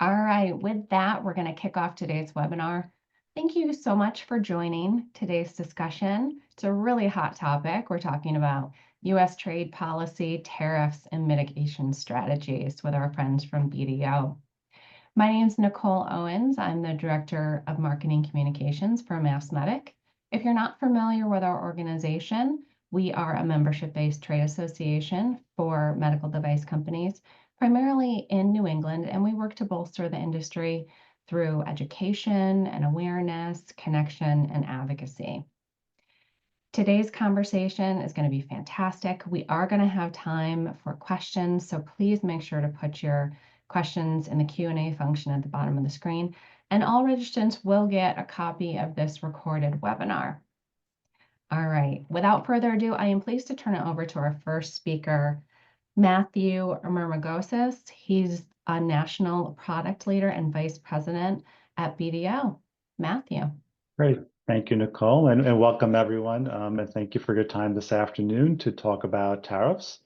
All right, with that, we're going to kick off today's webinar. Thank you so much for joining today's discussion. It's a really hot topic. We're talking about U.S. trade policy, tariffs, and mitigation strategies with our friends from BDO. My name is Nicole Owens. I'm the Director of Marketing Communications for Mathematic. If you're not familiar with our organization, we are a membership-based trade association for medical device companies, primarily in New England, and we work to bolster the industry through education and awareness, connection, and advocacy. Today's conversation is going to be fantastic. We are going to have time for questions, so please make sure to put your questions in the Q&A function at the bottom of the screen, and all registrants will get a copy of this recorded webinar. All right, without further ado, I am pleased to turn it over to our first speaker, Matthew Myrmagosis. He's a National Product Leader and Vice President at BDO. Matthew. Great. Thank you, Nicole, and welcome everyone. And thank you for your time this afternoon to talk about tariffs.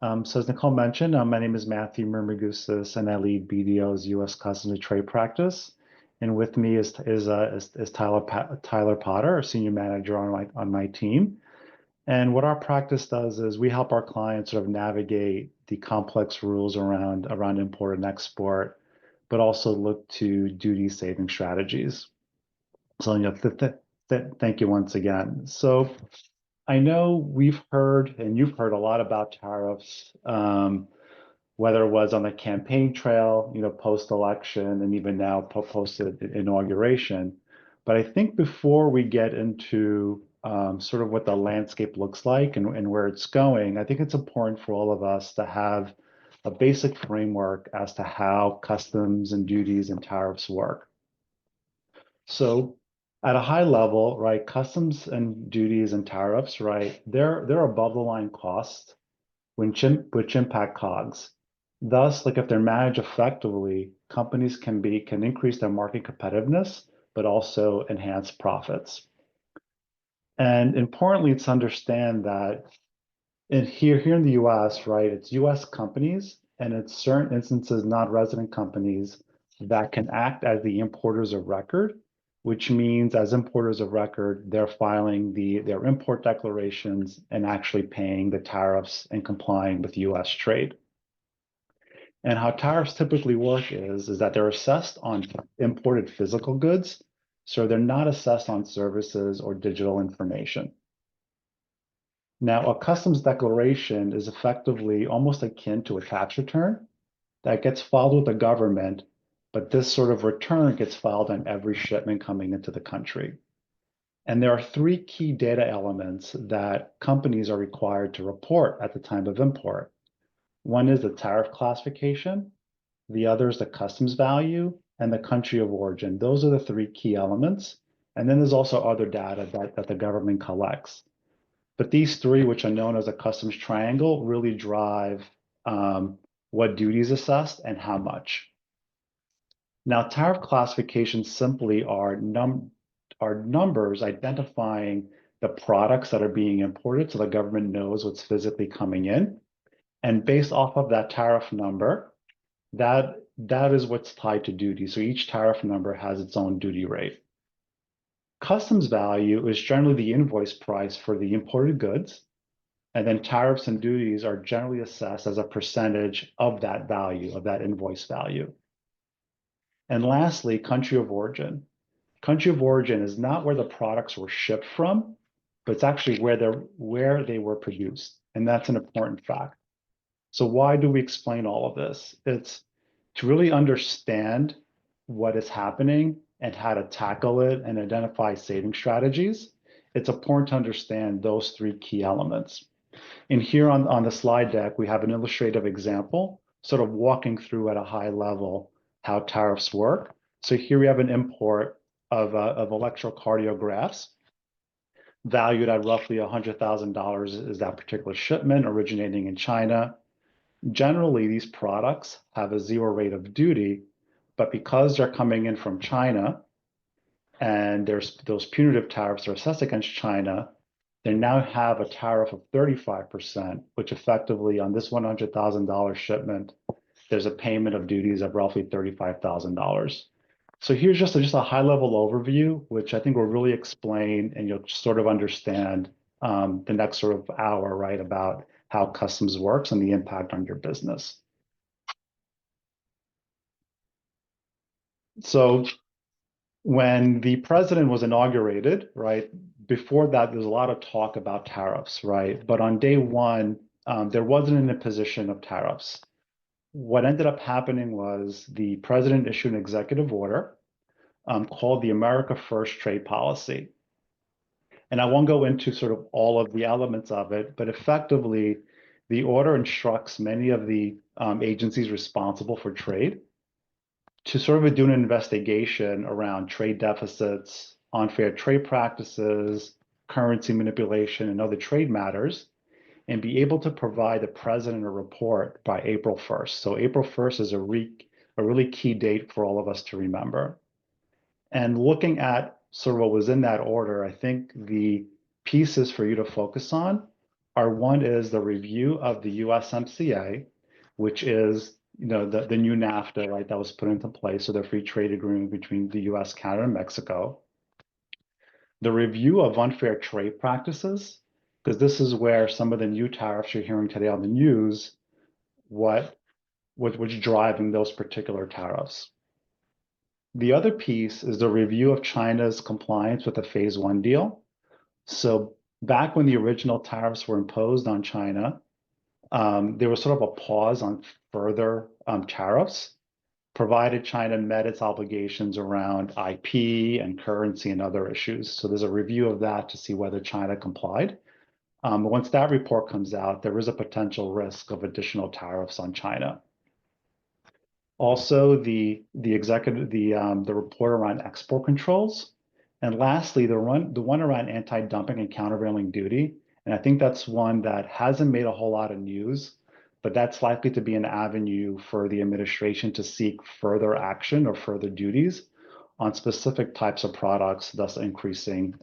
So as Nicole mentioned, my name is Matthew Myrmagosis, and I lead BDO's U.S. Customs and Trade practice. And with me is Tyler Potter, our senior manager on my team. And what our practice does is we help our clients sort of navigate the complex rules around import and export, but also look to duty saving strategies. So thank you once again. So I know we've heard, and you've heard a lot about tariffs, whether it was on the campaign trail, post-election, and even now post-inauguration. But I think before we get into sort of what the landscape looks like and where it's going, I think it's important for all of us to have a basic framework as to how customs and duties and tariffs work. So at a high level, right, customs and duties and tariffs, right, they're above the line costs which impact COGS. Thus, like if they're managed effectively, companies can increase their market competitiveness, but also enhance profits. And importantly, it's to understand that here in the US, right, it's US companies and in certain instances, non-resident companies that can act as the importers of record, which means as importers of record, they're filing their import declarations and actually paying the tariffs and complying with US trade. And how tariffs typically work is that they're assessed on imported physical goods, so they're not assessed on services or digital information. Now, a customs declaration is effectively almost akin to a tax return that gets filed with the government, but this sort of return gets filed on every shipment coming into the country. And there are three key data elements that companies are required to report at the time of import. One is the tariff classification, the other is the customs value, and the country of origin. Those are the three key elements. And then there's also other data that the government collects. But these three, which are known as a customs triangle, really drive what duties assessed and how much. Now, tariff classifications simply are numbers identifying the products that are being imported so the government knows what's physically coming in. And based off of that tariff number, that is what's tied to duty. So each tariff number has its own duty rate. Customs value is generally the invoice price for the imported goods, and then tariffs and duties are generally assessed as a percentage of that value, of that invoice value. And lastly, country of origin. Country of origin is not where the products were shipped from, but it's actually where they were produced. And that's an important fact. So why do we explain all of this? It's to really understand what is happening and how to tackle it and identify saving strategies. It's important to understand those three key elements. And here on the slide deck, we have an illustrative example, sort of walking through at a high level how tariffs work. So here we have an import of electrocardiographs valued at roughly $100,000 is that particular shipment originating in China. Generally, these products have a zero rate of duty, but because they're coming in from China and there's those punitive tariffs are assessed against China, they now have a tariff of 35%, which effectively on this $100,000 shipment, there's a payment of duties of roughly $35,000. So here's just a high level overview, which I think will really explain and you'll sort of understand the next sort of hour, right, about how customs works and the impact on your business. So when the president was inaugurated, right, before that, there's a lot of talk about tariffs, right? But on day one, there wasn't an imposition of tariffs. What ended up happening was the president issued an executive order called the America First Trade Policy. And I won't go into sort of all of the elements of it, but effectively, the order instructs many of the agencies responsible for trade to sort of do an investigation around trade deficits, unfair trade practices, currency manipulation, and other trade matters, and be able to provide the president a report by April 1st. So April 1st is a really key date for all of us to remember. And looking at sort of what was in that order, I think the pieces for you to focus on are one is the review of the USMCA, which is the new NAFTA, right, that was put into place, so the free trade agreement between the US, Canada, and Mexico. The review of unfair trade practices, because this is where some of the new tariffs you're hearing today on the news, what's driving those particular tariffs. The other piece is the review of China's compliance with the Phase 1 deal. So back when the original tariffs were imposed on China, there was sort of a pause on further tariffs, provided China met its obligations around IP and currency and other issues. So there's a review of that to see whether China complied. Once that report comes out, there is a potential risk of additional tariffs on China. Also, the report around export controls, and lastly, the one around anti-dumping and countervailing duty. And I think that's one that hasn't made a whole lot of news, but that's likely to be an avenue for the administration to seek further action or further duties on specific types of products, thus increasing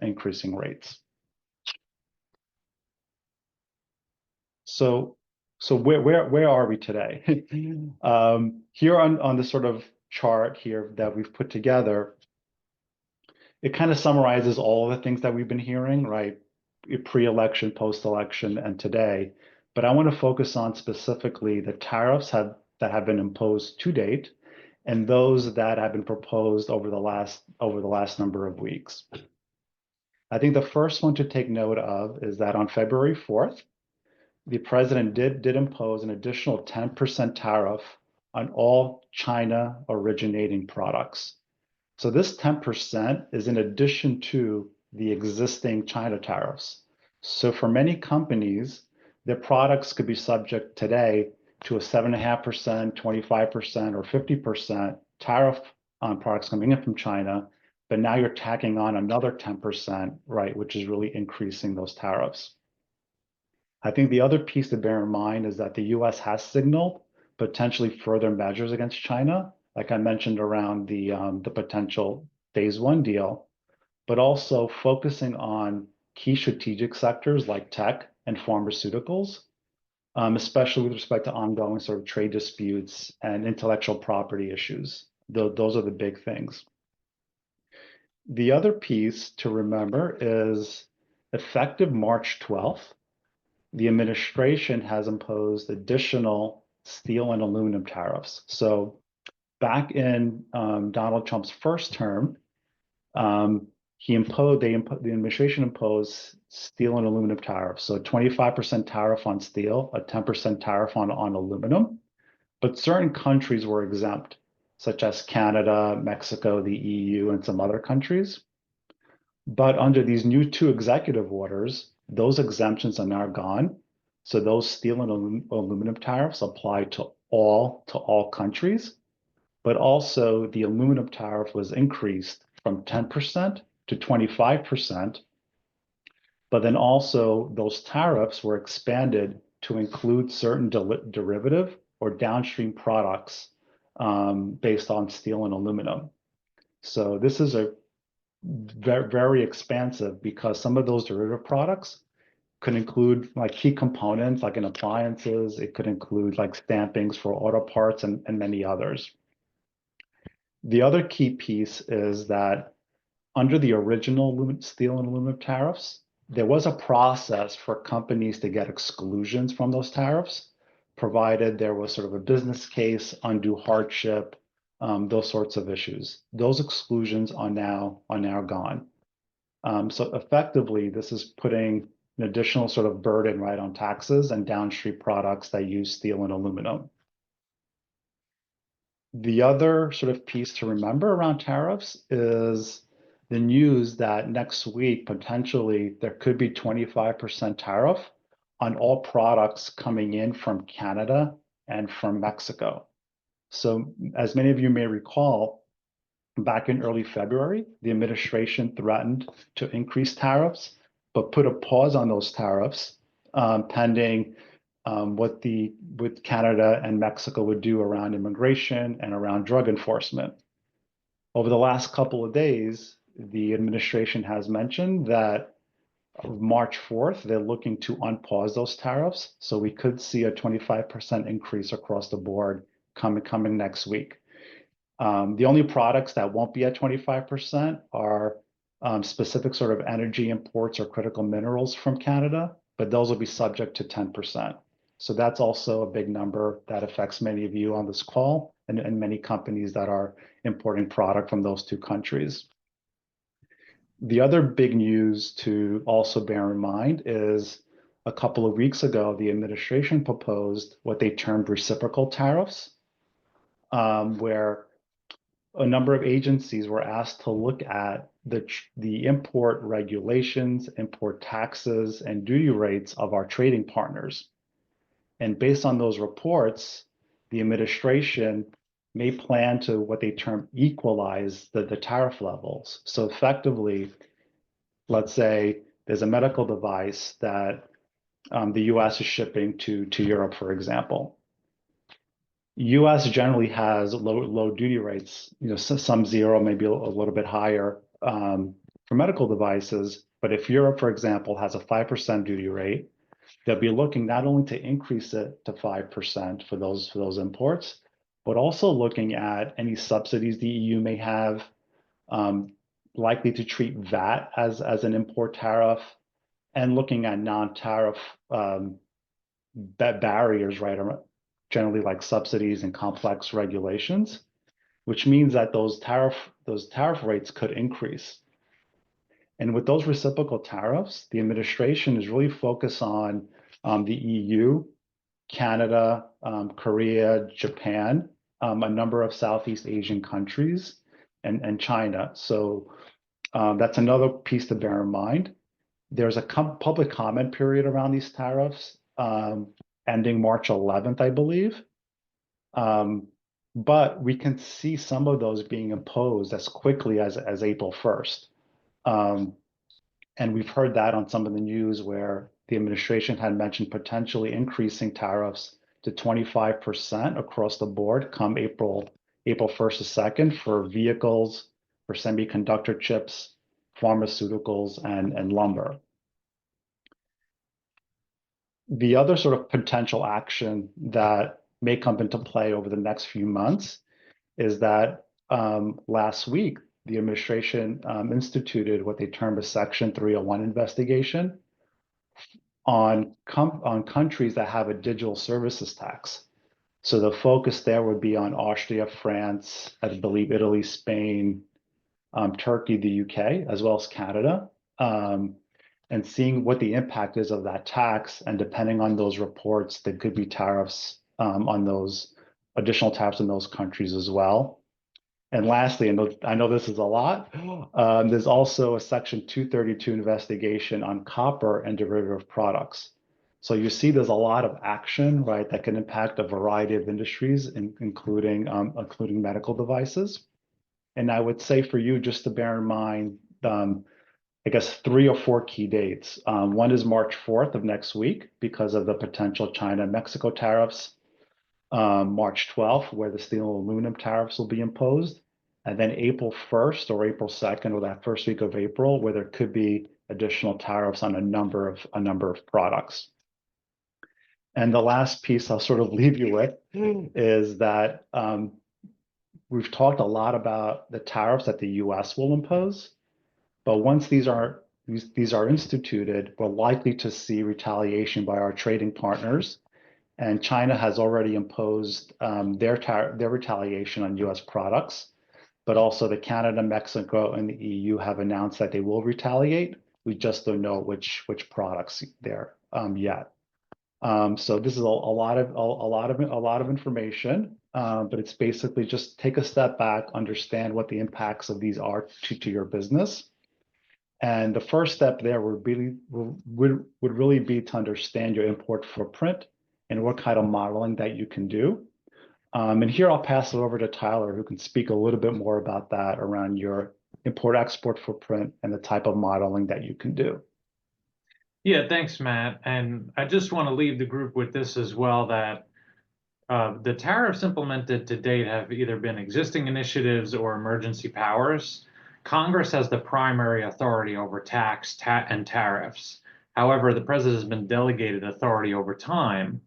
rates. So where are we today? Here on the sort of chart here that we've put together, it kind of summarizes all of the things that we've been hearing, right? Pre-election, post-election, and today. But I want to focus on specifically the tariffs that have been imposed to date, and those that have been proposed over the last number of weeks. I think the first one to take note of is that on February 4th, the president did impose an additional 10% tariff on all China originating products. So this 10% is in addition to the existing China tariffs. So for many companies, their products could be subject today to a 7.5%, 25%, or 50% tariff on products coming in from China, but now you're tacking on another 10%, right, which is really increasing those tariffs. I think the other piece to bear in mind is that the US has signaled potentially further measures against China, like I mentioned around the potential Phase 1 deal, but also focusing on key strategic sectors like tech and pharmaceuticals, especially with respect to ongoing sort of trade disputes and intellectual property issues. Those are the big things. The other piece to remember is effective March 12th, the administration has imposed additional steel and aluminum tariffs. So back in Donald Trump's first term, the administration imposed steel and aluminum tariffs. So 25% tariff on steel, a 10% tariff on aluminum, but certain countries were exempt, such as Canada, Mexico, the EU, and some other countries. But under these new two executive orders, those exemptions are now gone. So those steel and aluminum tariffs apply to all countries, but also the aluminum tariff was increased from 10% to 25%. But then also those tariffs were expanded to include certain derivative or downstream products based on steel and aluminum. So this is a very, very expansive because some of those derivative products could include like key components like in appliances. It could include like stampings for auto parts and many others. The other key piece is that under the original steel and aluminum tariffs, there was a process for companies to get exclusions from those tariffs, provided there was sort of a business case, undue hardship, those sorts of issues. Those exclusions are now gone. So effectively, this is putting an additional sort of burden right on taxes and downstream products that use steel and aluminum. The other sort of piece to remember around tariffs is the news that next week, potentially, there could be 25% tariff on all products coming in from Canada and from Mexico. So as many of you may recall, back in early February, the administration threatened to increase tariffs, but put a pause on those tariffs pending what Canada and Mexico would do around immigration and around drug enforcement. Over the last couple of days, the administration has mentioned that March 4th, they're looking to unpause those tariffs. So we could see a 25% increase across the board coming next week. The only products that won't be at 25% are specific sort of energy imports or critical minerals from Canada, but those will be subject to 10%. So that's also a big number that affects many of you on this call and many companies that are importing product from those two countries. The other big news to also bear in mind is a couple of weeks ago, the administration proposed what they termed reciprocal tariffs, where a number of agencies were asked to look at the import regulations, import taxes, and duty rates of our trading partners. And based on those reports, the administration may plan to what they term equalize the tariff levels. So effectively, let's say there's a medical device that the US is shipping to Europe, for example. US generally has low duty rates, some zero, maybe a little bit higher for medical devices. But if Europe, for example, has a 5% duty rate, they'll be looking not only to increase it to 5% for those imports, but also looking at any subsidies the EU may have, likely to treat VAT as an import tariff, and looking at non-tariff barriers, right, generally like subsidies and complex regulations, which means that those tariff rates could increase. And with those reciprocal tariffs, the administration is really focused on the EU, Canada, Korea, Japan, a number of Southeast Asian countries, and China. So that's another piece to bear in mind. There's a public comment period around these tariffs ending March 11th, I believe. But we can see some of those being imposed as quickly as April 1st. And we've heard that on some of the news where the administration had mentioned potentially increasing tariffs to 25% across the board come April 1st to 2nd for vehicles, for semiconductor chips, pharmaceuticals, and lumber. The other sort of potential action that may come into play over the next few months is that last week, the administration instituted what they term a Section 301 investigation on countries that have a digital services tax. So the focus there would be on Austria, France, I believe Italy, Spain, Turkey, the UK, as well as Canada, and seeing what the impact is of that tax. And depending on those reports, there could be tariffs on those additional tariffs in those countries as well. And lastly, and I know this is a lot, there's also a Section 232 investigation on copper and derivative products. So you see there's a lot of action, right, that can impact a variety of industries, including medical devices. And I would say for you, just to bear in mind, I guess 3 or 4 key dates. One is March 4th of next week because of the potential China-Mexico tariffs. March 12th, where the steel and aluminum tariffs will be imposed. And then April 1st or April 2nd, or that first week of April, where there could be additional tariffs on a number of products. And the last piece I'll sort of leave you with is that we've talked a lot about the tariffs that the US will impose, but once these are instituted, we're likely to see retaliation by our trading partners. And China has already imposed their retaliation on US products, but also the Canada, Mexico, and the EU have announced that they will retaliate. We just don't know which products there yet. So this is a lot of information, but it's basically just take a step back, understand what the impacts of these are to your business. And the first step there would really be to understand your import footprint and what kind of modeling that you can do. And here I'll pass it over to Tyler, who can speak a little bit more about that around your import-export footprint and the type of modeling that you can do. Yeah, thanks, Matt. And I just want to leave the group with this as well, that the tariffs implemented to date have either been existing initiatives or emergency powers. Congress has the primary authority over tax and tariffs. However, the president has been delegated authority over time.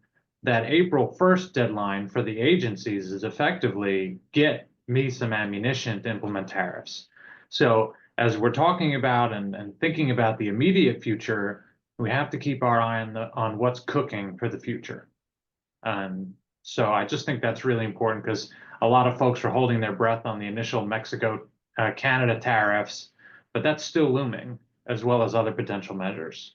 That April 1st deadline for the agencies is effectively get me some ammunition to implement tariffs. So as we're talking about and thinking about the immediate future, we have to keep our eye on what's cooking for the future. So I just think that's really important, because a lot of folks are holding their breath on the initial Mexico-Canada tariffs, but that's still looming, as well as other potential measures.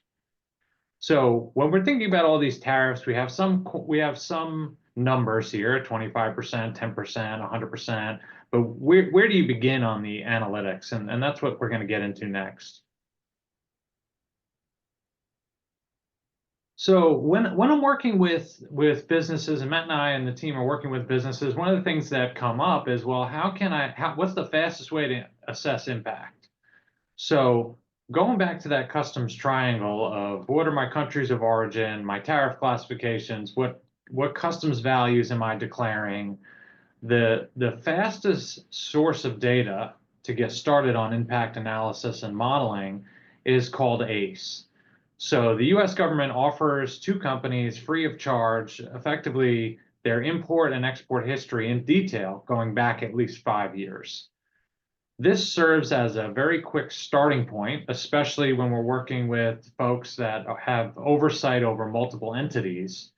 So when we're thinking about all these tariffs, we have some numbers here: 25%, 10%, 100%. But where do you begin on the analytics? And that's what we're going to get into next. So when I'm working with businesses, and Matt and I and the team are working with businesses, one of the things that come up is, well, what's the fastest way to assess impact? So going back to that customs triangle of what are my countries of origin, my tariff classifications, what customs values am I declaring? The fastest source of data to get started on impact analysis and modeling is called ACE. So the US government offers two companies free of charge, effectively, their import and export history in detail, going back at least 5 years. This serves as a very quick starting point, especially when we're working with folks that have oversight over multiple entities.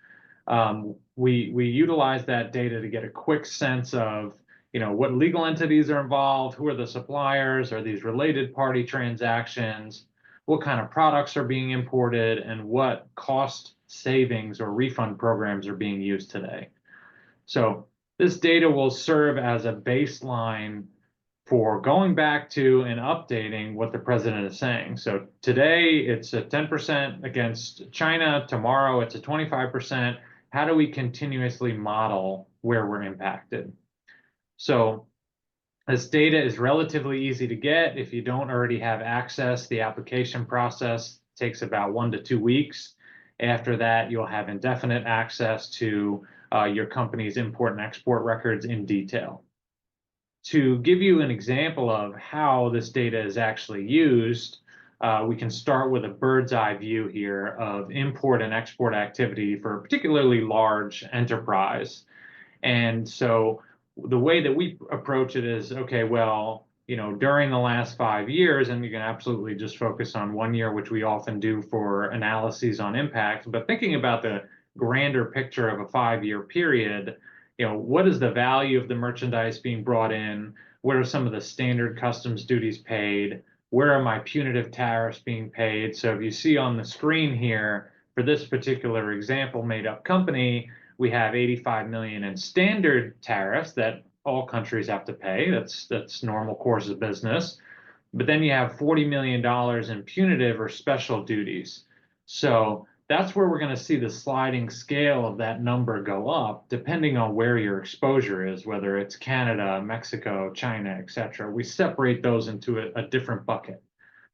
We utilize that data to get a quick sense of, what legal entities are involved, who are the suppliers, are these related party transactions, what kind of products are being imported, and what cost savings or refund programs are being used today. So this data will serve as a baseline for going back to and updating what the president is saying. So today it's a 10% against China. Tomorrow it's a 25%. How do we continuously model where we're impacted? So this data is relatively easy to get. If you don't already have access, the application process takes about 1 to 2 weeks. After that, you'll have indefinite access to your company's import and export records in detail. To give you an example of how this data is actually used, we can start with a bird's eye view here of import and export activity for a particularly large enterprise. And so the way that we approach it is, okay, well, during the last 5 years, and you can absolutely just focus on 1 year, which we often do for analyses on impact, but thinking about the grander picture of a 5-year period, what is the value of the merchandise being brought in? What are some of the standard customs duties paid? Where are my punitive tariffs being paid? So if you see on the screen here, for this particular example, made up company, we have 85 million in standard tariffs that all countries have to pay. That's normal course of business. But then you have $40 million in punitive or special duties. So that's where we're going to see the sliding scale of that number go up, depending on where your exposure is, whether it's Canada, Mexico, China, et cetera. We separate those into a different bucket,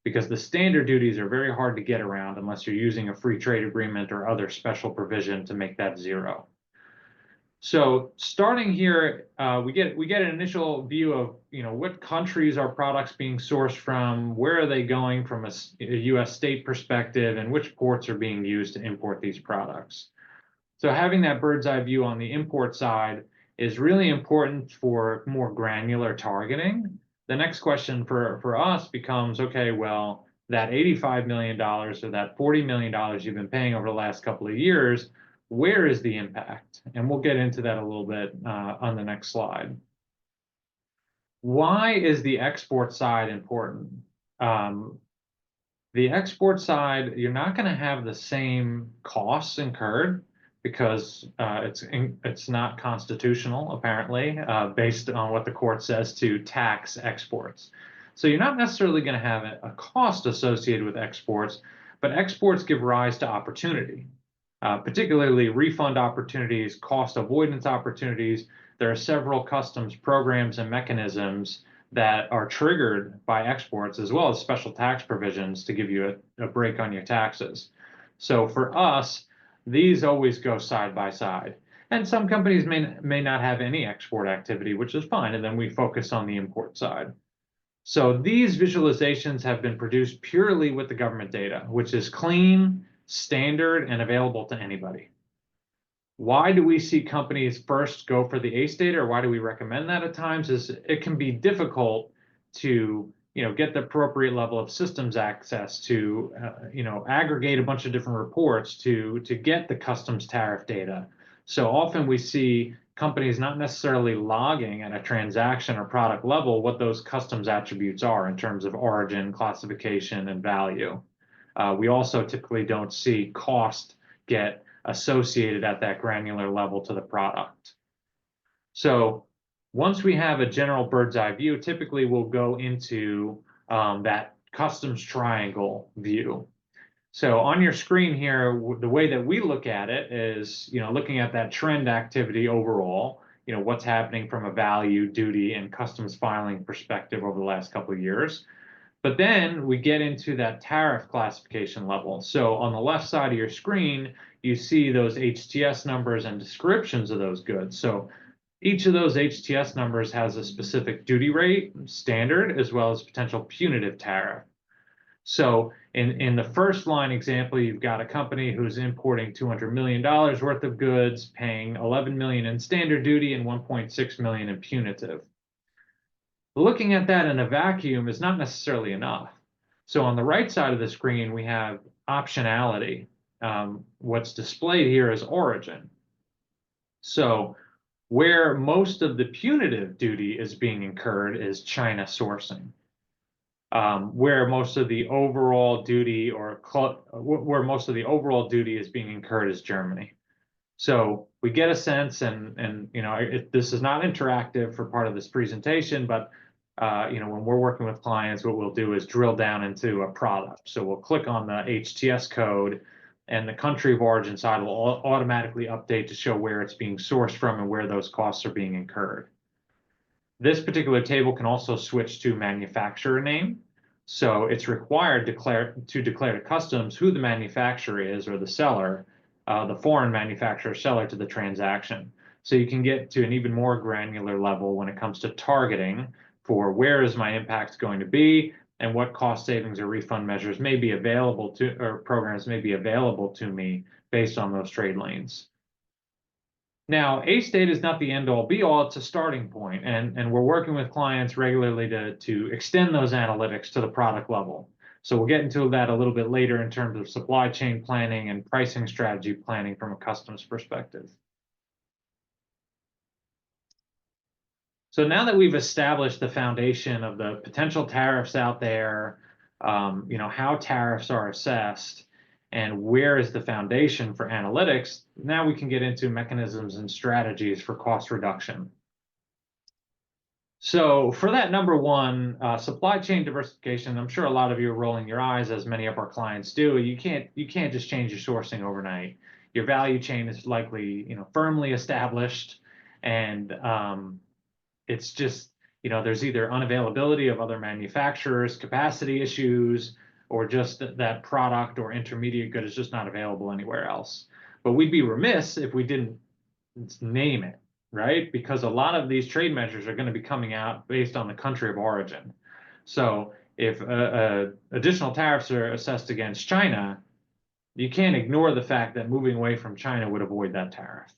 because the standard duties are very hard to get around unless you're using a free trade agreement or other special provision to make that zero. So starting here, we get an initial view of what countries are products being sourced from, where are they going from a U.S. state perspective, and which ports are being used to import these products. So having that bird's eye view on the import side is really important for more granular targeting. The next question for us becomes, okay, well, that $85 million or that $40 million you've been paying over the last couple of years, where is the impact? And we'll get into that a little bit on the next slide. Why is the export side important? The export side, you're not going to have the same costs incurred because it's not constitutional, apparently, based on what the court says to tax exports. So you're not necessarily going to have a cost associated with exports, but exports give rise to opportunity, particularly refund opportunities, cost avoidance opportunities. There are several customs programs and mechanisms that are triggered by exports, as well as special tax provisions to give you a break on your taxes. So for us, these always go side by side. And some companies may not have any export activity, which is fine, and then we focus on the import side. So these visualizations have been produced purely with the government data, which is clean, standard, and available to anybody. Why do we see companies first go for the ACE data, or why do we recommend that at times? Is it can be difficult to get the appropriate level of systems access to aggregate a bunch of different reports to get the customs tariff data. So often we see companies not necessarily logging at a transaction or product level what those customs attributes are in terms of origin, classification, and value. We also typically don't see cost get associated at that granular level to the product. So once we have a general bird's eye view, typically we'll go into that customs triangle view. So on your screen here, the way that we look at it is, looking at that trend activity overall, what's happening from a value, duty, and customs filing perspective over the last couple of years. But then we get into that tariff classification level. So on the left side of your screen, you see those HTS numbers and descriptions of those goods. So each of those HTS numbers has a specific duty rate, standard, as well as potential punitive tariff. So in the first line example, you've got a company who's importing $200 million worth of goods, paying $11 million in standard duty and $1.6 million in punitive. Looking at that in a vacuum is not necessarily enough. So on the right side of the screen, we have optionality. What's displayed here is origin. So where most of the punitive duty is being incurred is China sourcing. Where most of the overall duty is being incurred is Germany. So we get a sense, and this is not interactive for part of this presentation, but when we're working with clients, what we'll do is drill down into a product. So we'll click on the HTS code, and the country of origin side will automatically update to show where it's being sourced from and where those costs are being incurred. This particular table can also switch to manufacturer name. So it's required to declare to customs who the manufacturer is, or the seller, the foreign manufacturer seller to the transaction. So you can get to an even more granular level when it comes to targeting for where is my impact going to be and what cost savings or refund measures may be available to, or programs may be available to me based on those trade lanes. Now, ACE data is not the end-all be-all, it's a starting point, and we're working with clients regularly to extend those analytics to the product level. So we'll get into that a little bit later in terms of supply chain planning and pricing strategy planning from a customs perspective. So now that we've established the foundation of the potential tariffs out there, how tariffs are assessed, and where is the foundation for analytics, now we can get into mechanisms and strategies for cost reduction. So for that, number one, supply chain diversification. I'm sure a lot of you are rolling your eyes, as many of our clients do. You can't just change your sourcing overnight. Your value chain is likely firmly established, and it's just there's either unavailability of other manufacturers, capacity issues, or just that product or intermediate good is just not available anywhere else. But we'd be remiss if we didn't name it, right? Because a lot of these trade measures are going to be coming out based on the country of origin. So if additional tariffs are assessed against China, you can't ignore the fact that moving away from China would avoid that tariff.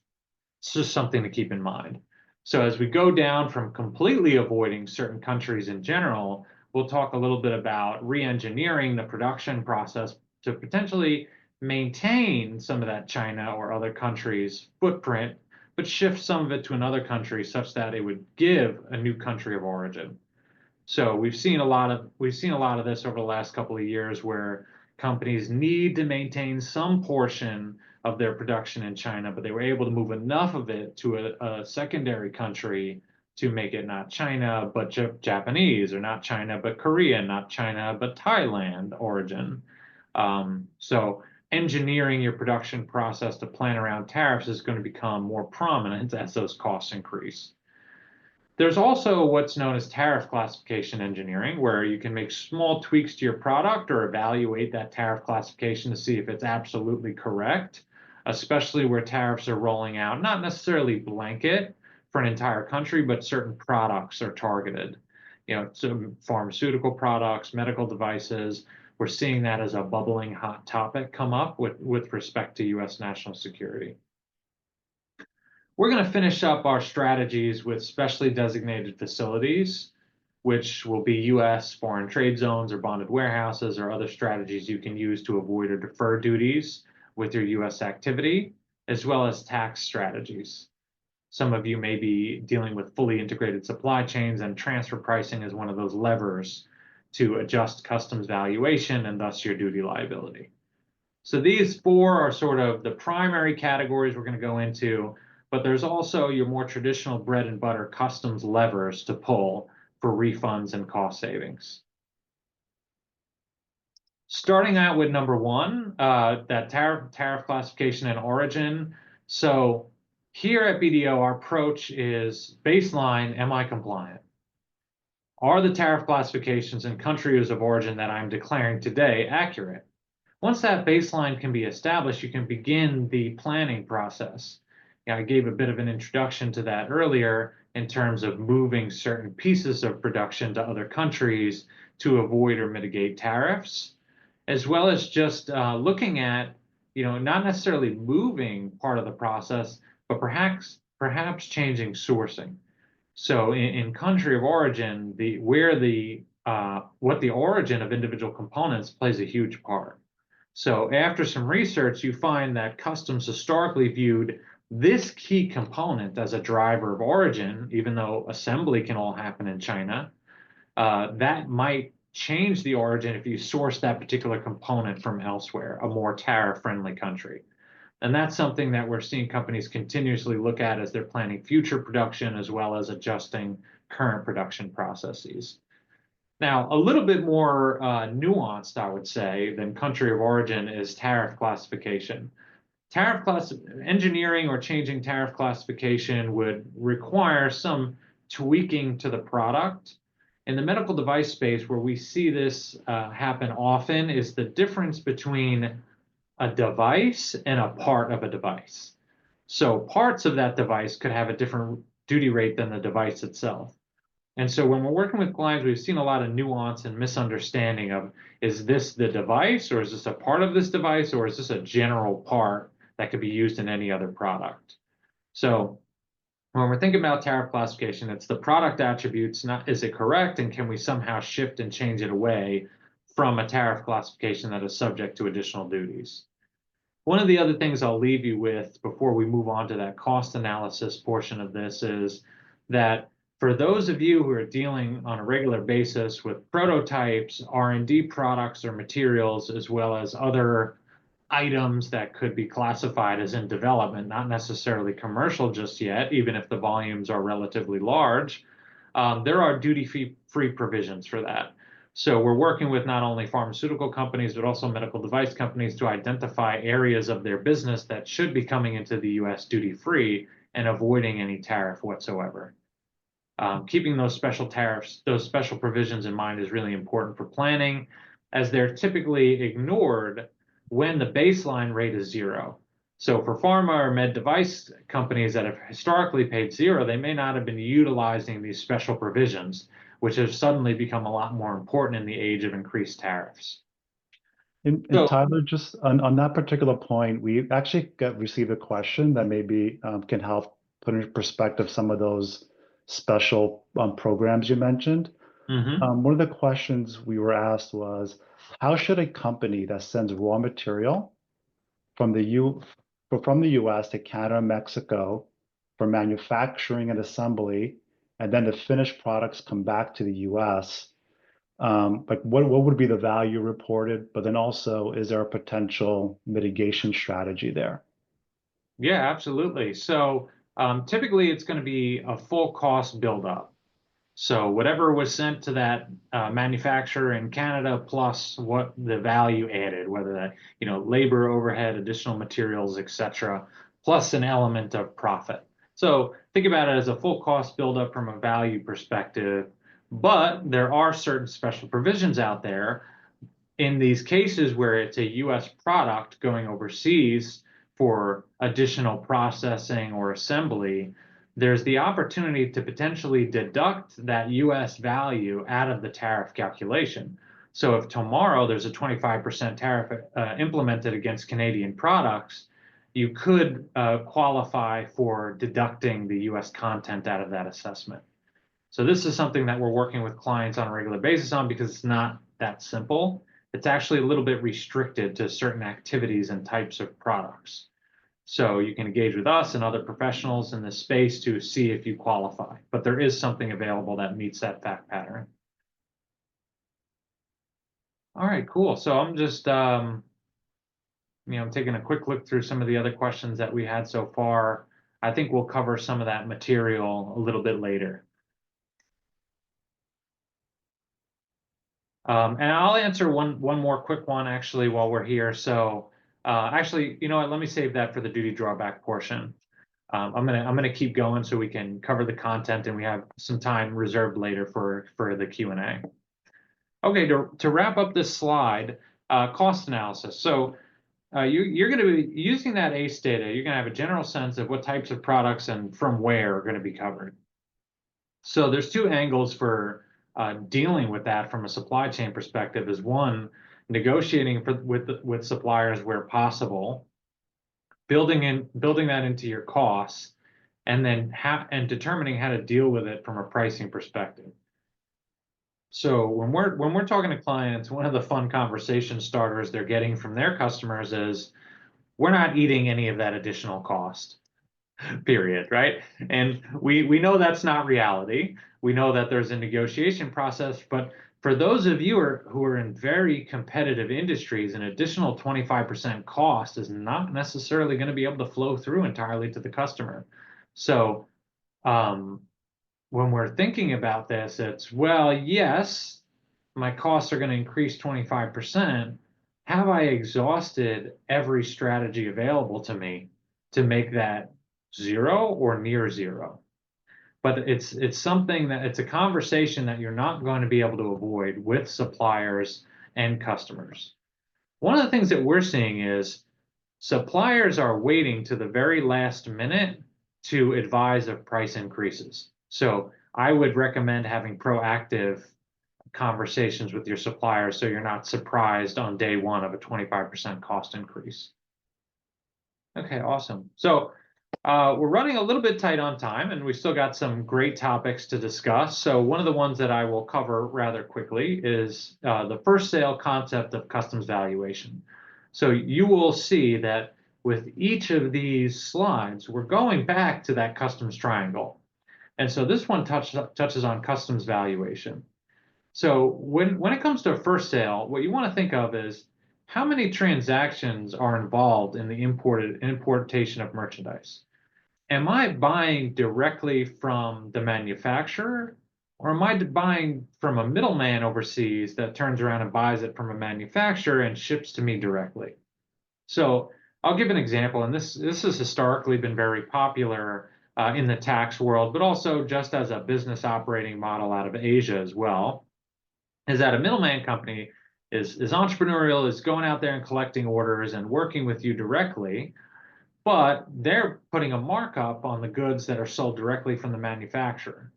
It's just something to keep in mind. So as we go down from completely avoiding certain countries in general, we'll talk a little bit about re-engineering the production process to potentially maintain some of that China or other countries' footprint, but shift some of it to another country such that it would give a new country of origin. So we've seen a lot of this over the last couple of years where companies need to maintain some portion of their production in China, but they were able to move enough of it to a secondary country to make it not China, but Japanese, or not China, but Korea, not China, but Thailand origin. So engineering your production process to plan around tariffs is going to become more prominent as those costs increase. There's also what's known as tariff classification engineering, where you can make small tweaks to your product or evaluate that tariff classification to see if it's absolutely correct, especially where tariffs are rolling out, not necessarily blanket for an entire country, but certain products are targeted. Some pharmaceutical products, medical devices, we're seeing that as a bubbling hot topic come up with respect to US national security. We're going to finish up our strategies with specially designated facilities, which will be US foreign trade zones or bonded warehouses or other strategies you can use to avoid or defer duties with your US activity, as well as tax strategies. Some of you may be dealing with fully integrated supply chains, and transfer pricing is one of those levers to adjust customs valuation and thus your duty liability. So these four are sort of the primary categories we're going to go into, but there's also your more traditional bread and butter customs levers to pull for refunds and cost savings. Starting out with number one, that tariff classification and origin. So here at BDO, our approach is baseline, am I compliant? Are the tariff classifications and countries of origin that I'm declaring today accurate? Once that baseline can be established, you can begin the planning process. I gave a bit of an introduction to that earlier in terms of moving certain pieces of production to other countries to avoid or mitigate tariffs, as well as just looking at, not necessarily moving part of the process, but perhaps changing sourcing. So in country of origin, what the origin of individual components plays a huge part. So after some research, you find that customs historically viewed this key component as a driver of origin, even though assembly can all happen in China. That might change the origin if you source that particular component from elsewhere, a more tariff-friendly country. And that's something that we're seeing companies continuously look at as they're planning future production, as well as adjusting current production processes. Now, a little bit more nuanced, I would say, than country of origin is tariff classification. Engineering or changing tariff classification would require some tweaking to the product. In the medical device space, where we see this happen often, is the difference between a device and a part of a device. So parts of that device could have a different duty rate than the device itself. And so when we're working with clients, we've seen a lot of nuance and misunderstanding of, is this the device, or is this a part of this device, or is this a general part that could be used in any other product? So when we're thinking about tariff classification, it's the product attributes, not is it correct, and can we somehow shift and change it away from a tariff classification that is subject to additional duties? One of the other things I'll leave you with before we move on to that cost analysis portion of this is that for those of you who are dealing on a regular basis with prototypes, R&D products or materials, as well as other items that could be classified as in development, not necessarily commercial just yet, even if the volumes are relatively large, there are duty-free provisions for that. So we're working with not only pharmaceutical companies, but also medical device companies to identify areas of their business that should be coming into the US duty-free and avoiding any tariff whatsoever. Keeping those special tariffs, those special provisions in mind is really important for planning, as they're typically ignored when the baseline rate is zero. So for pharma or med device companies that have historically paid zero, they may not have been utilizing these special provisions, which have suddenly become a lot more important in the age of increased tariffs. And So, Tyler, just on that particular point, we actually received a question that maybe can help put into perspective some of those special programs you mentioned. mhm. One of the questions we were asked was, how should a company that sends raw material from from the US to Canada and Mexico for manufacturing and assembly, and then the finished products come back to the US, like what would be the value reported? But then also, is there a potential mitigation strategy there? Yeah, absolutely. So typically it's going to be a full cost buildup. So whatever was sent to that manufacturer in Canada plus what the value added, whether that, labor, overhead, additional materials, etc., plus an element of profit. So think about it as a full cost buildup from a value perspective, but there are certain special provisions out there in these cases where it's a US product going overseas for additional processing or assembly, there's the opportunity to potentially deduct that US value out of the tariff calculation. So if tomorrow there's a 25% tariff implemented against Canadian products, you could qualify for deducting the US content out of that assessment. So this is something that we're working with clients on a regular basis on because it's not that simple. It's actually a little bit restricted to certain activities and types of products. So you can engage with us and other professionals in this space to see if you qualify. But there is something available that meets that fact pattern. All right, cool. So I'm just, I'm taking a quick look through some of the other questions that we had so far. I think we'll cover some of that material a little bit later. And I'll answer one more quick one actually while we're here. So actually, you know what? Let me save that for the duty drawback portion. I'm gonna keep going so we can cover the content and we have some time reserved later for the Q&A. Okay, to wrap up this slide, cost analysis. So you're going to be using that ACE data. You're going to have a general sense of what types of products and from where are going to be covered. So there's two angles for dealing with that from a supply chain perspective. Is one, negotiating with suppliers where possible, building that into your costs, and then determining how to deal with it from a pricing perspective. So when we're talking to clients, one of the fun conversation starters they're getting from their customers is, we're not eating any of that additional cost. Period, right? And we know that's not reality. We know that there's a negotiation process, but for those of you who are in very competitive industries, an additional 25% cost is not necessarily going to be able to flow through entirely to the customer. So when we're thinking about this, it's, well, yes, my costs are going to increase 25%. Have I exhausted every strategy available to me to make that zero or near zero? But it's something that it's a conversation that you're not going to be able to avoid with suppliers and customers. One of the things that we're seeing is suppliers are waiting to the very last minute to advise of price increases. So I would recommend having proactive conversations with your suppliers so you're not surprised on day one of a 25% cost increase. Okay, awesome. So we're running a little bit tight on time and we still got some great topics to discuss. So one of the ones that I will cover rather quickly is the first sale concept of customs valuation. So you will see that with each of these slides, we're going back to that customs triangle. And so this one touches on customs valuation. So when it comes to a first sale, what you want to think of is how many transactions are involved in the importation of merchandise. Am I buying directly from the manufacturer, or am I buying from a middleman overseas that turns around and buys it from a manufacturer and ships to me directly? So I'll give an example, and this has historically been very popular in the tax world, but also just as a business operating model out of Asia as well, is that a middleman company is entrepreneurial, is going out there and collecting orders and working with you directly, but they're putting a markup on the goods that are sold directly from the manufacturer.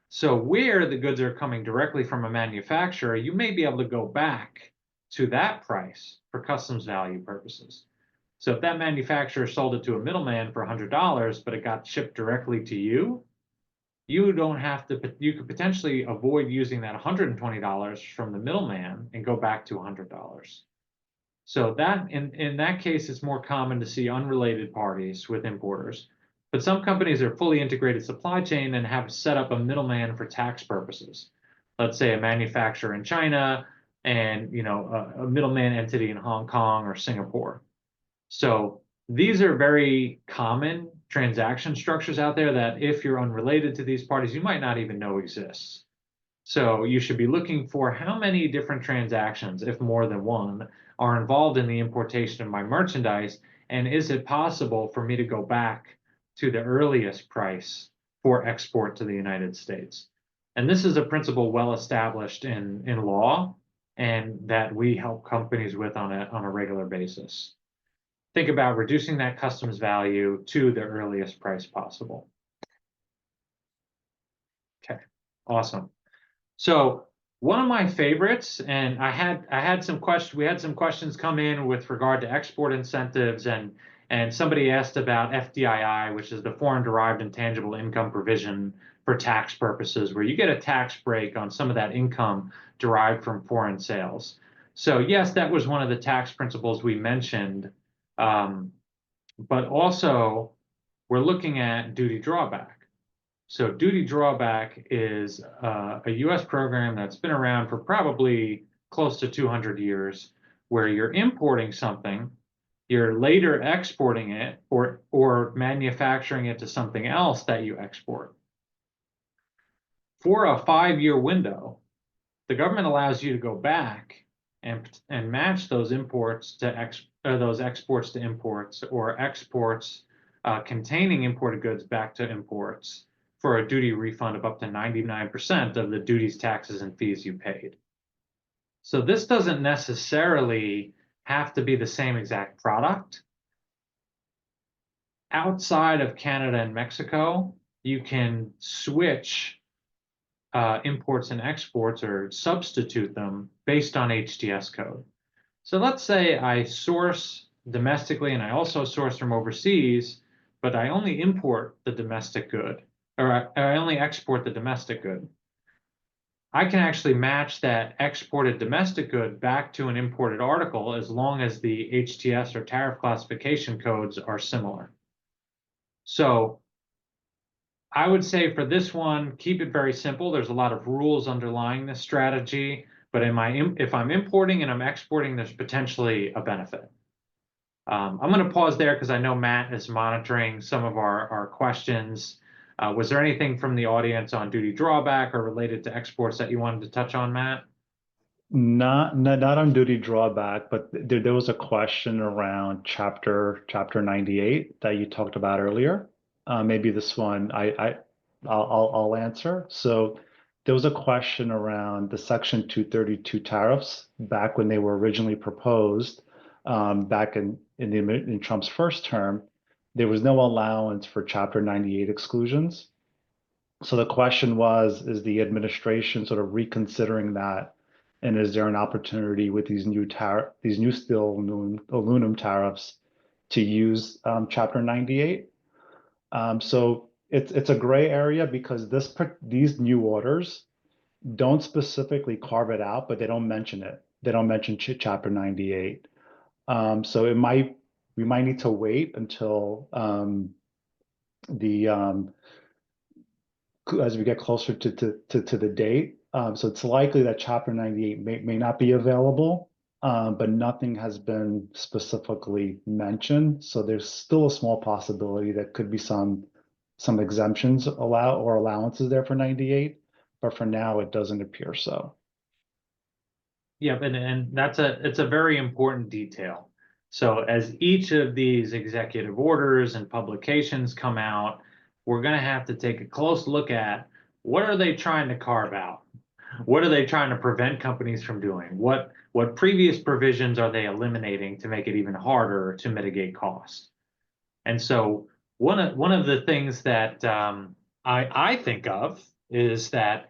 So where the goods are coming directly from a manufacturer, you may be able to go back to that price for customs value purposes. So if that manufacturer sold it to a middleman for $100, but it got shipped directly to you, you don't have to, you could potentially avoid using that $120 from the middleman and go back to $100. So that in that case, it's more common to see unrelated parties with importers. But some companies are fully integrated supply chain and have set up a middleman for tax purposes. Let's say a manufacturer in China and a middleman entity in Hong Kong or Singapore. So these are very common transaction structures out there that if you're unrelated to these parties, you might not even know exists. So you should be looking for how many different transactions, if more than one, are involved in the importation of my merchandise, and is it possible for me to go back to the earliest price for export to the United States? And this is a principle well established in law and that we help companies with on a regular basis. Think about reducing that customs value to the earliest price possible. Okay, awesome. So one of my favorites, and I had some questions. We had some questions come in with regard to export incentives, and somebody asked about FDII, which is the Foreign Derived Intangible Income provision for tax purposes, where you get a tax break on some of that income derived from foreign sales. So yes, that was one of the tax principles we mentioned, but also we're looking at duty drawback. So duty drawback is a US program that's been around for probably close to 200 years, where you're importing something, you're later exporting it or manufacturing it to something else that you export. For a 5-year window, the government allows you to go back and match those imports to those exports to imports or exports containing imported goods back to imports for a duty refund of up to 99% of the duties, taxes, and fees you paid. So this doesn't necessarily have to be the same exact product. Outside of Canada and Mexico, you can switch imports and exports or substitute them based on HTS code. So let's say I source domestically and I also source from overseas, but I only import the domestic good, or I only export the domestic good. I can actually match that exported domestic good back to an imported article as long as the HTS or tariff classification codes are similar. So I would say for this one, keep it very simple. There's a lot of rules underlying this strategy, but if I'm importing and I'm exporting, there's potentially a benefit. I'm going to pause there because I know Matt is monitoring some of our questions. Was there anything from the audience on duty drawback or related to exports that you wanted to touch on, Matt? Not on duty drawback, but there was a question around chapter 98 that you talked about earlier. Maybe this one I'll answer. So there was a question around the Section 232 tariffs back when they were originally proposed, back in Trump's first term. There was no allowance for Chapter 98 exclusions. So the question was, is the administration sort of reconsidering that? And is there an opportunity with these new steel aluminum tariffs to use Chapter 98? So it's a gray area because these new orders don't specifically carve it out, but they don't mention it. They don't mention Chapter 98. So we might need to wait until as we get closer to the date. So it's likely that Chapter 98 may not be available, but nothing has been specifically mentioned. So there's still a small possibility that could be some exemptions allowances there for 98, but for now it doesn't appear so. Yeah, and it's a very important detail. So as each of these executive orders and publications come out, we're going to have to take a close look at what are they trying to carve out? What are they trying to prevent companies from doing? What previous provisions are they eliminating to make it even harder to mitigate cost? And so one of the things that I think of is that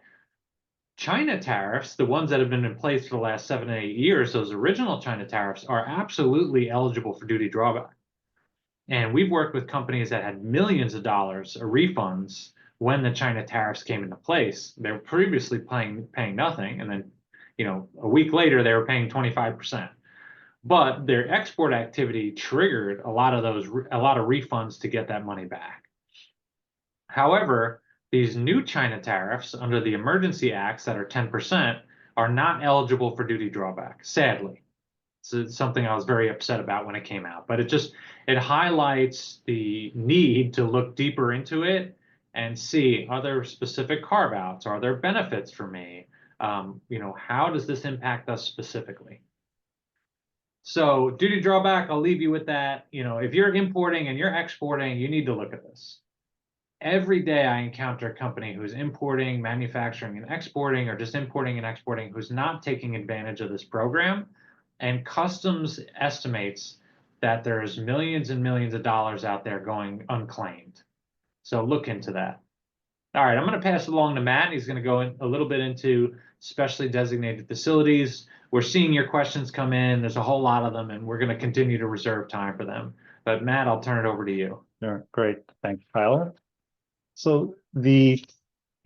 China tariffs, the ones that have been in place for the last 7 to 8 years, those original China tariffs are absolutely eligible for duty drawback. And we've worked with companies that had millions of dollars of refunds when the China tariffs came into place. They were previously paying nothing, and then, a week later they were paying 25%. But their export activity triggered a lot of refunds to get that money back. However, these new China tariffs under the emergency acts that are 10% are not eligible for duty drawback, sadly. So it's something I was very upset about when it came out, but it highlights the need to look deeper into it and see, are there specific carve outs? Are there benefits for me? How does this impact us specifically? So duty drawback, I'll leave you with that. If you're importing and you're exporting, you need to look at this. Every day I encounter a company who's importing, manufacturing, and exporting, or just importing and exporting, who's not taking advantage of this program. And customs estimates that there's millions and millions of dollars out there going unclaimed. So look into that. All right, I'm going to pass it along to Matt. He's going to go a little bit into specially designated facilities. We're seeing your questions come in. There's a whole lot of them, and we're going to continue to reserve time for them. But Matt, I'll turn it over to you. Great. Thanks, Tyler. So the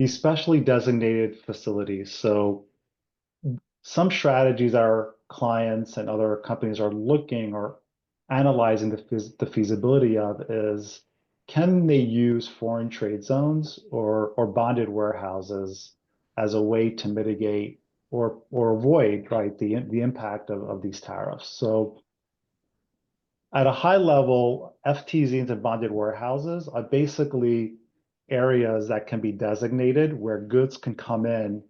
specially designated facilities. So some strategies our clients and other companies are looking or analyzing the feasibility of is, can they use foreign trade zones or bonded warehouses as a way to mitigate or avoid, right, the impact of these tariffs? So at a high level, FTZs and bonded warehouses are basically areas that can be designated where goods can come in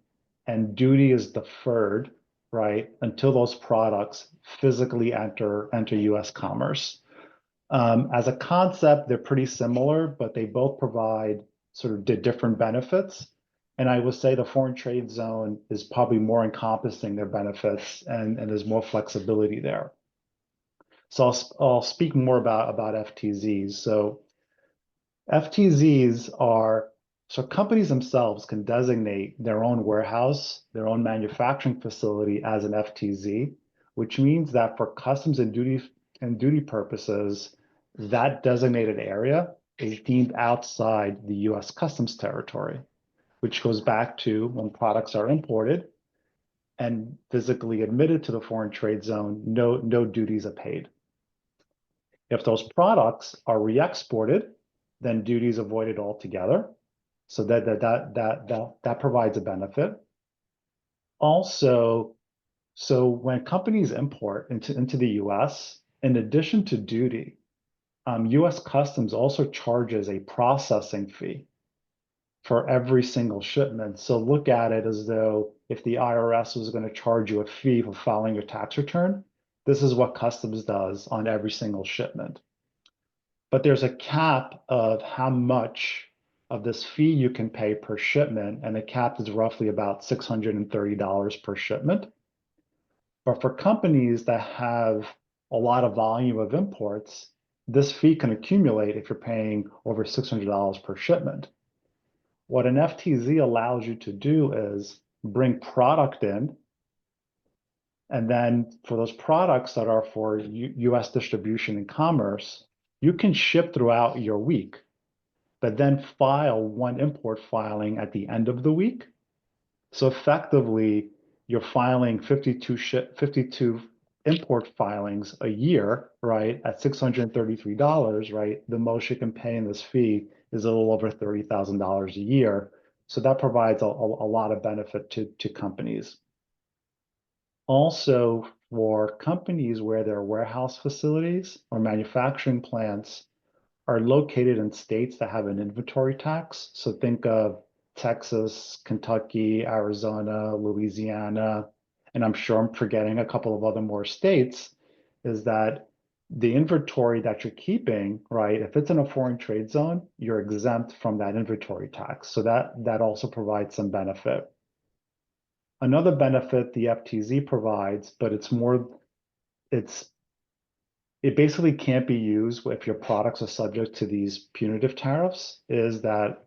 and duty is deferred, right, until those products physically enter US commerce. As a concept, they're pretty similar, but they both provide sort of different benefits. And I would say the foreign trade zone is probably more encompassing their benefits and there's more flexibility there. So I'll speak more about FTZs. So FTZs are, so companies themselves can designate their own warehouse, their own manufacturing facility as an FTZ, which means that for customs and duty purposes, that designated area is deemed outside the US customs territory, which goes back to when products are imported and physically admitted to the foreign trade zone, no duties are paid. If those products are re-exported, then duties avoided altogether. So that provides a benefit. Also, so when companies import into the US, in addition to duty, US Customs also charges a processing fee for every single shipment. So look at it as though if the IRS was going to charge you a fee for filing your tax return, this is what Customs does on every single shipment. But there's a cap of how much of this fee you can pay per shipment, and the cap is roughly about $630 per shipment. But for companies that have a lot of volume of imports, this fee can accumulate if you're paying over $600 per shipment. What an FTZ allows you to do is bring product in, and then for those products that are for US distribution and commerce, you can ship throughout your week, but then file one import filing at the end of the week. So effectively, you're filing 52 import filings a year, right, at $633, right? The most you can pay in this fee is a little over $30,000 a year. So that provides a lot of benefit to companies. Also, for companies where their warehouse facilities or manufacturing plants are located in states that have an inventory tax. So think of Texas, Kentucky, Arizona, Louisiana, and I'm sure I'm forgetting a couple of other more states, is that the inventory that you're keeping, right, if it's in a foreign trade zone, you're exempt from that inventory tax. So that also provides some benefit. Another benefit the FTZ provides, but it's it basically can't be used if your products are subject to these punitive tariffs, is that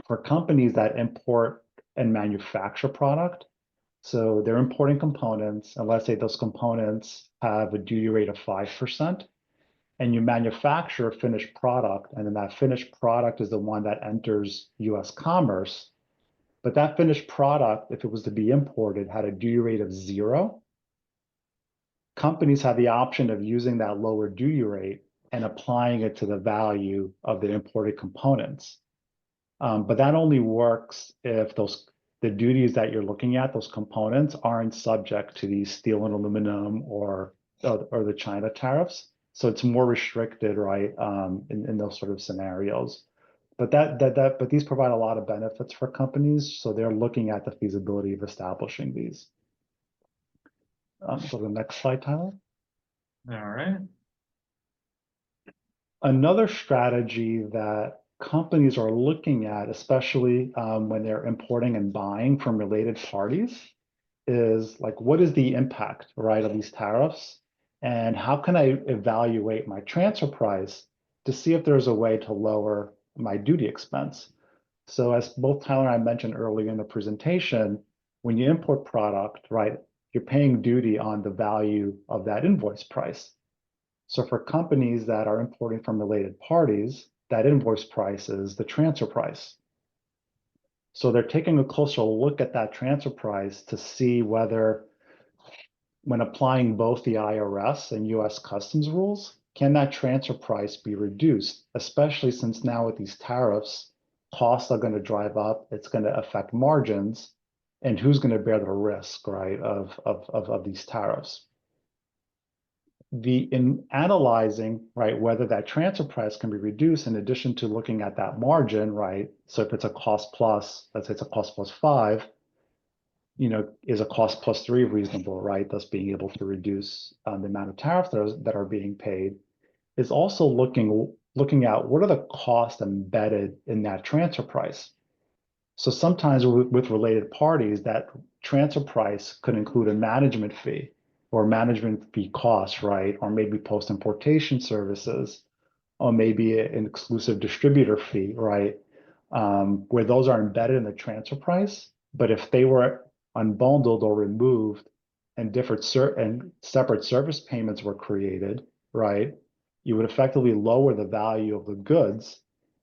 for companies that import and manufacture product, so they're importing components, and let's say those components have a duty rate of 5%, and you manufacture a finished product, and then that finished product is the one that enters US commerce. But that finished product, if it was to be imported, had a duty rate of 0. Companies have the option of using that lower duty rate and applying it to the value of the imported components. But that only works if the duties that you're looking at, those components, aren't subject to these steel and aluminum or the China tariffs. So it's more restricted, right, in those sort of scenarios. But these provide a lot of benefits for companies, so they're looking at the feasibility of establishing these. So the next slide, Tyler. All right. Another strategy that companies are looking at, especially when they're importing and buying from related parties, is like, what is the impact, right, of these tariffs? And how can I evaluate my transfer price to see if there's a way to lower my duty expense? So as both Tyler and I mentioned earlier in the presentation, when you import product, right, you're paying duty on the value of that invoice price. So for companies that are importing from related parties, that invoice price is the transfer price. So they're taking a closer look at that transfer price to see whether, when applying both the IRS and US customs rules, can that transfer price be reduced, especially since now with these tariffs, costs are going to drive up, it's going to affect margins, and who's going to bear the risk, right, of these tariffs. In analyzing, right, whether that transfer price can be reduced, in addition to looking at that margin, right? So if it's a cost plus, let's say it's a cost plus 5, is a cost plus 3 reasonable, right? Thus being able to reduce the amount of tariffs that are being paid, is also looking at what are the costs embedded in that transfer price. So sometimes with related parties, that transfer price could include a management fee or management fee costs, right? Or maybe post-importation services, or maybe an exclusive distributor fee, right? Where those are embedded in the transfer price. But if they were unbundled or removed and separate service payments were created, right? You would effectively lower the value of the goods.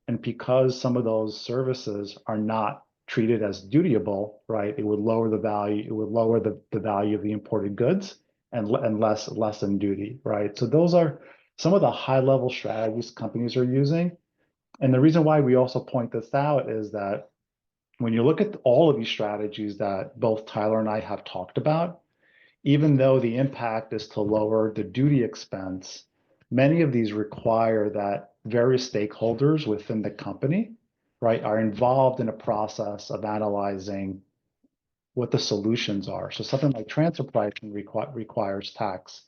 And because some of those services are not treated as dutiable, right? It would lower the value, it would lower the value of the imported goods and lessen duty, right? So those are some of the high level strategies companies are using. And the reason why we also point this out is that when you look at all of these strategies that both Tyler and I have talked about, even though the impact is to lower the duty expense, many of these require that various stakeholders within the company, right, are involved in a process of analyzing what the solutions are. So something like transfer pricing requires tax.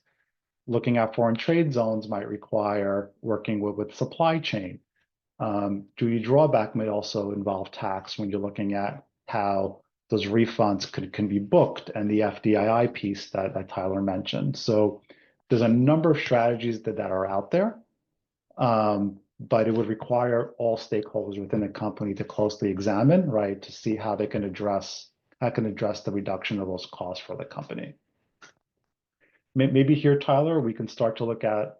Looking at foreign trade zones might require working with supply chain. Duty drawback may also involve tax when you're looking at how those refunds can be booked, and the FDII piece that Tyler mentioned. So there's a number of strategies that are out there, but it would require all stakeholders within the company to closely examine, right, to see how they can address the reduction of those costs for the company. Maybe here, Tyler, we can start to look at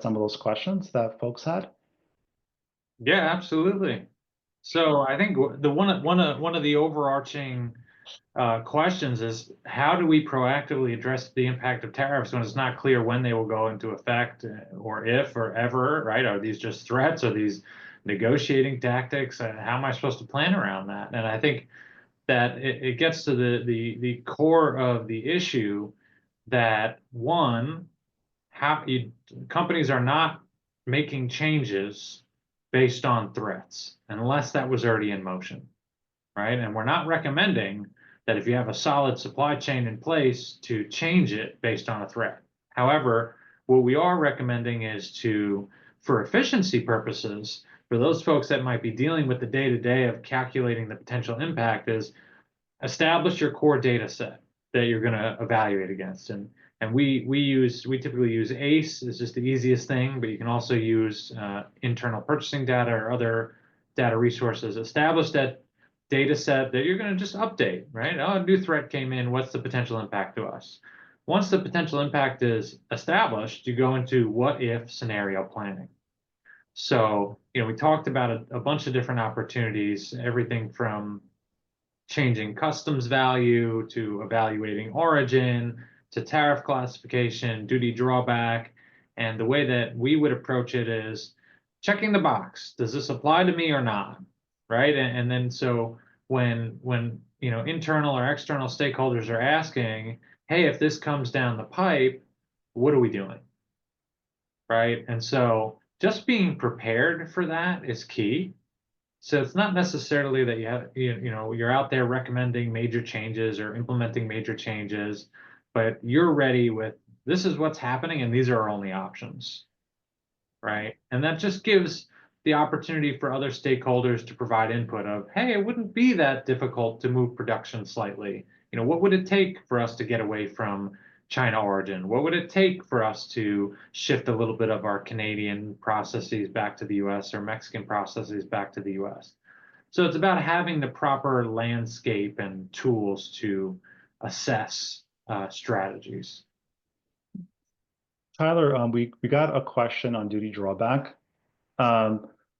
some of those questions that folks had. Yeah, absolutely. So I think the one of the overarching questions is, how do we proactively address the impact of tariffs when it's not clear when they will go into effect, or if or ever, right? Are these just threats? Are these negotiating tactics? How am I supposed to plan around that? And I think that it gets to the core of the issue, that one, companies are not making changes based on threats unless that was already in motion, right? And we're not recommending that if you have a solid supply chain in place to change it based on a threat. However, what we are recommending is to, for efficiency purposes, for those folks that might be dealing with the day-to-day of calculating the potential impact, is establish your core data set that you're going to evaluate against. And And we typically use ACE. It's just the easiest thing, but you can also use internal purchasing data or other data resources. Establish that data set that you're going to just update, right? Oh, a new threat came in. What's the potential impact to us? Once the potential impact is established, you go into what if scenario planning. So, we talked about a bunch of different opportunities, everything from changing customs value to evaluating origin to tariff classification, duty drawback. And the way that we would approach it is checking the box. Does this apply to me or not? Right. And then so when internal or external stakeholders are asking, hey, if this comes down the pipe, what are we doing? Right. And so just being prepared for that is key. So it's not necessarily that you're out there recommending major changes or implementing major changes, but you're ready with this is what's happening and these are our only options, right? And that just gives the opportunity for other stakeholders to provide input of, hey, it wouldn't be that difficult to move production slightly. What would it take for us to get away from China origin? What would it take for us to shift a little bit of our Canadian processes back to the US or Mexican processes back to the US? So it's about having the proper landscape and tools to assess strategies. Tyler, we got a question on duty drawback.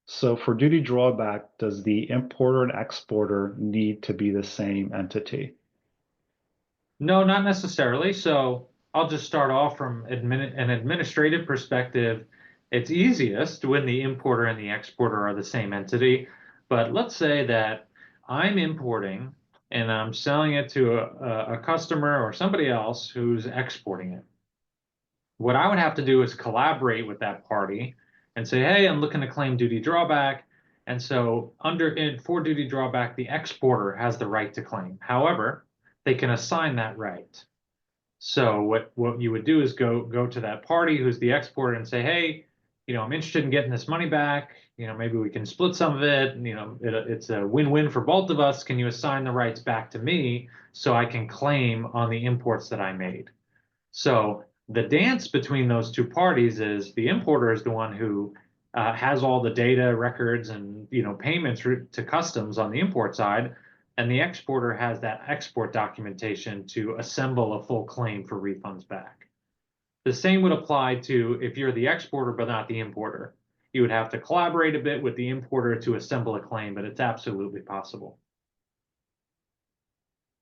So for duty drawback, does the importer and exporter need to be the same entity? No, not necessarily. So I'll just start off from an administrative perspective. It's easiest when the importer and the exporter are the same entity. But let's say that I'm importing and I'm selling it to a customer or somebody else who's exporting it. What I would have to do is collaborate with that party and say, hey, I'm looking to claim duty drawback. And so for duty drawback, the exporter has the right to claim. However, they can assign that right. So what you would do is go to that party who's the exporter and say, hey, I'm interested in getting this money back. Maybe we can split some of it. It's a win-win for both of us. Can you assign the rights back to me so I can claim on the imports that I made? So the dance between those two parties is the importer is the one who has all the data records and payments to customs on the import side, and the exporter has that export documentation to assemble a full claim for refunds back. The same would apply to if you're the exporter but not the importer. You would have to collaborate a bit with the importer to assemble a claim, but it's absolutely possible.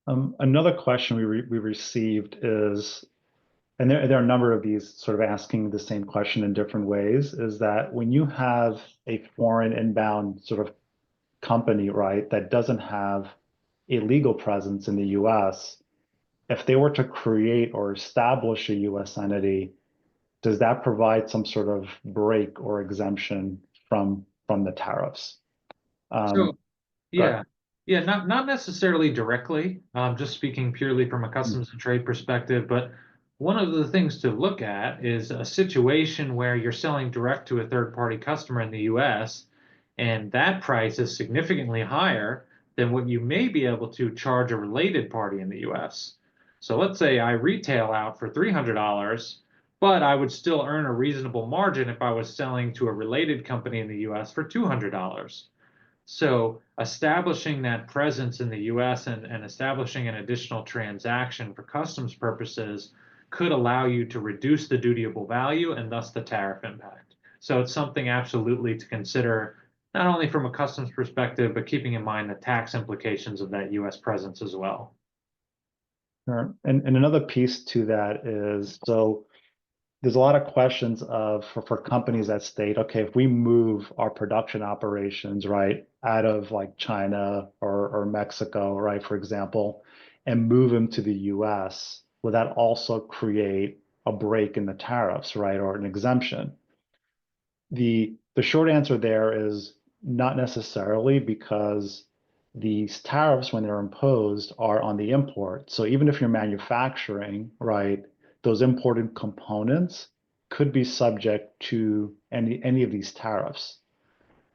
Another question we received is, and there are a number of these sort of asking the same question in different ways, is that when you have a foreign inbound sort of company, right, that doesn't have a legal presence in the US, if they were to create or establish a US entity, does that provide some sort of break or exemption from the tariffs? So But yeah, yeah, not necessarily directly. Just speaking purely from a customs and trade perspective, but one of the things to look at is a situation where you're selling direct to a third-party customer in the U.S., and that price is significantly higher than what you may be able to charge a related party in the U.S. So let's say I retail out for $300, but I would still earn a reasonable margin if I was selling to a related company in the U.S. for $200. So establishing that presence in the US and establishing an additional transaction for customs purposes could allow you to reduce the dutiable value and thus the tariff impact. So it's something absolutely to consider, not only from a customs perspective, but keeping in mind the tax implications of that US presence as well. sure. And another piece to that is, so there's a lot of questions for companies that state, okay, if we move our production operations, right, out of like China or Mexico, right, for example, and move them to the US, will that also create a break in the tariffs, right, or an exemption? The short answer there is not necessarily, because these tariffs, when they're imposed, are on the import. So even if you're manufacturing, right, those imported components could be subject to any of these tariffs.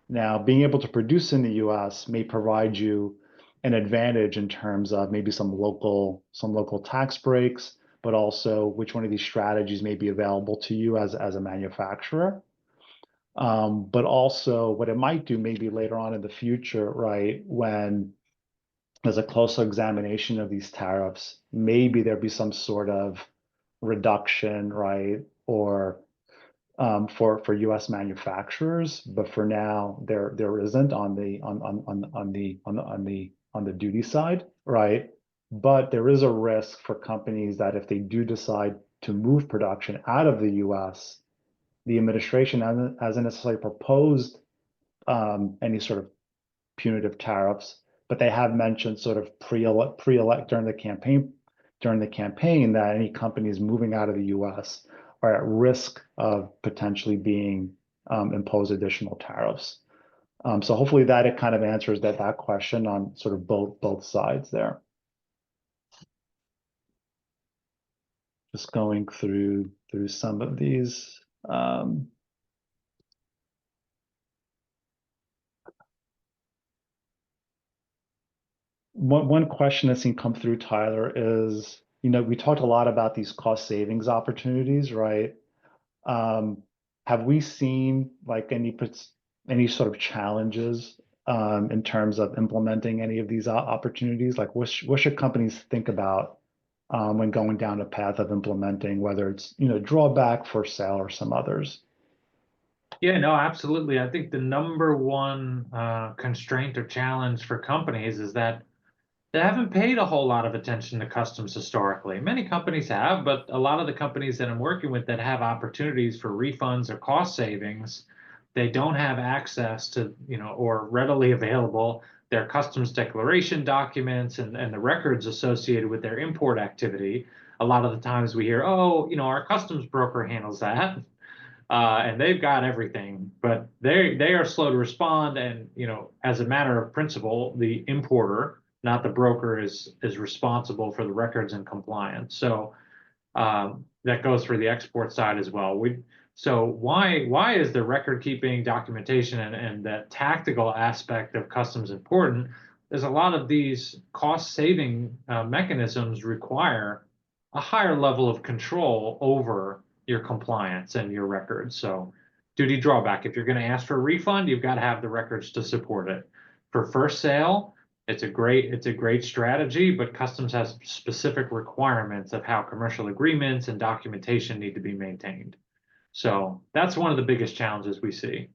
Now, being able to produce in the US may provide you an advantage in terms of maybe some local tax breaks, but also which one of these strategies may be available to you as a manufacturer. But also what it might do maybe later on in the future, right, when there's a closer examination of these tariffs, maybe there'd be some sort of reduction, right, or for U.S. manufacturers, but for now there isn't on the duty side, right? But there is a risk for companies that if they do decide to move production out of the U.S., the administration hasn't necessarily proposed any sort of punitive tariffs, but they have mentioned sort of pre-elect during the campaign that any companies moving out of the U.S. are at risk of potentially being imposed additional tariffs. So hopefully that it kind of answers that question on sort of both sides there. Just going through some of these. One question that's seen come through, Tyler, is, we talked a lot about these cost savings opportunities, right? Have we seen like any sort of challenges in terms of implementing any of these opportunities? Like what should companies think about when going down a path of implementing, whether it's, drawback for sale or some others? Yeah, no, absolutely. I think the number one constraint or challenge for companies is that they haven't paid a whole lot of attention to customs historically. Many companies have, but a lot of the companies that I'm working with that have opportunities for refunds or cost savings, they don't have access to, or readily available their customs declaration documents and the records associated with their import activity. A lot of the times we hear, oh, our customs broker handles that. And they've got everything, but they are slow to respond. And as a matter of principle, the importer, not the broker, is responsible for the records and compliance. So that goes for the export side as well. So why is the record keeping, documentation, and that tactical aspect of customs important? There's a lot of these cost saving mechanisms require a higher level of control over your compliance and your records. So duty drawback, if you're going to ask for a refund, you've got to have the records to support it. For first sale, it's a great strategy, but customs has specific requirements of how commercial agreements and documentation need to be maintained. So that's one of the biggest challenges we see.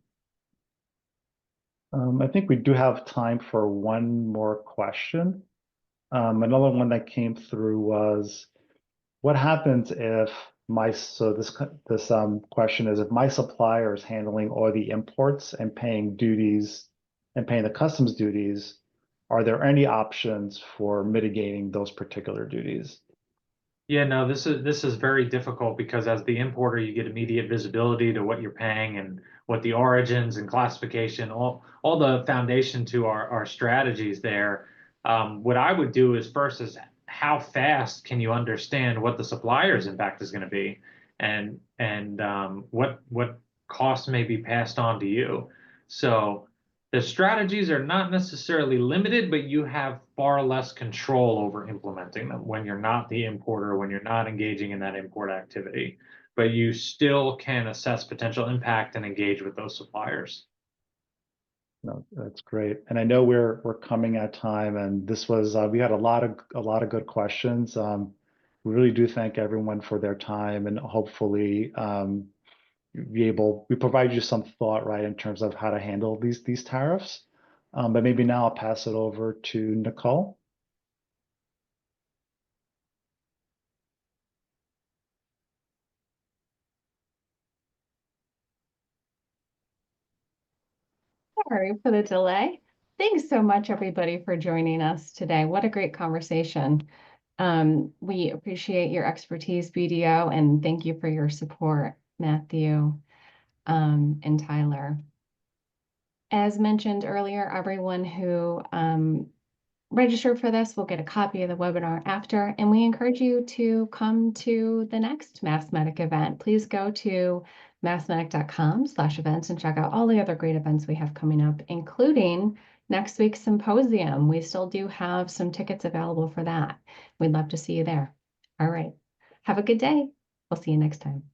I think we do have time for one more question. Another one that came through was, what happens if this question is, if my supplier is handling all the imports and paying duties and paying the customs duties, are there any options for mitigating those particular duties? Yeah, no, this is very difficult because as the importer, you get immediate visibility to what you're paying and what the origins and classification, all the foundation to our strategies there. What I would do is first is how fast can you understand what the supplier's impact is going to be, and what costs may be passed on to you. So the strategies are not necessarily limited, but you have far less control over implementing them when you're not the importer, when you're not engaging in that import activity. But you still can assess potential impact and engage with those suppliers. No, that's great. And I know we're coming at time, and this was we had a lot of good questions. We really do thank everyone for their time, and hopefully we provide you some thought, right, in terms of how to handle these tariffs. But maybe now I'll pass it over to Nicole. Sorry for the delay. Thanks so much, everybody, for joining us today. What a great conversation. We appreciate your expertise, BDO, and thank you for your support, Matthew and Tyler. As mentioned earlier, everyone who registered for this will get a copy of the webinar after, and we encourage you to come to the next MassMedic event. Please go to massmedic.com/events and check out all the other great events we have coming up, including next week's symposium. We still do have some tickets available for that. We'd love to see you there. All right. Have a good day. We'll see you next time.